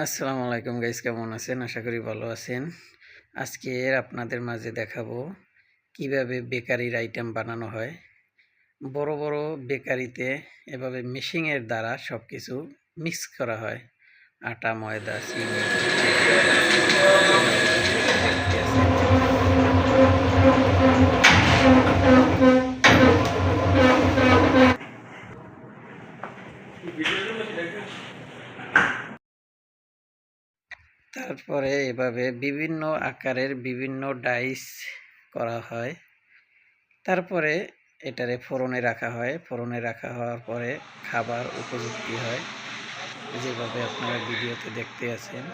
আসসালামু আলাইকুম গাইস, কেমন আছেন? আশা করি ভালো আছেন। আজকে আপনাদের মাঝে দেখাবো কিভাবে বেকারির আইটেম বানানো হয়। বড় বড় বেকারিতে এভাবে মেশিনের দ্বারা সবকিছু মিক্স করা হয়। আটা, ময়দা, চিনি এভাবে ভিডিওতে দেখতে আছেন। তারপরে এভাবে বিভিন্ন আকারের বিভিন্ন ডাইস করা হয়। তারপরে এটারে ফোড়নে রাখা হয়। ফোড়নে রাখা হওয়ার পরে খাবার উপযুক্ত হয়, যেভাবে আপনারা ভিডিওতে দেখতে আছেন।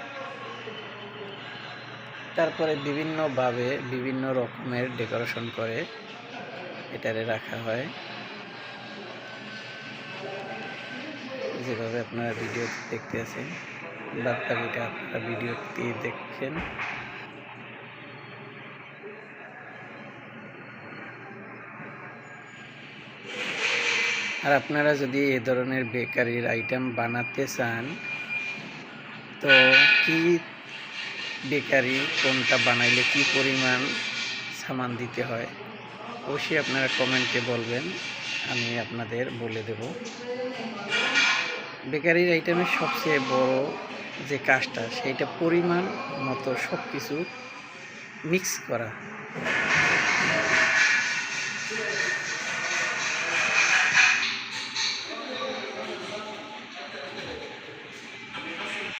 তারপরে বিভিন্নভাবে বিভিন্ন রকমের ডেকোরেশন করে এটারে রাখা হয়, যেভাবে আপনারা ভিডিওতে দেখতে আছেন। বাদবাকিটা আপনারা ভিডিওতে দেখছেন। আর আপনারা যদি এ ধরনের বেকারির আইটেম বানাতে চান, তো কি বেকারি কোনটা বানাইলে কি পরিমাণ সামান দিতে হয় অবশ্যই আপনারা কমেন্টে বলবেন, আমি আপনাদের বলে দেব। বেকারির আইটেমের সবচেয়ে বড় যে কাজটা, সেইটা পরিমাণ মতো সব কিছু মিক্স করা।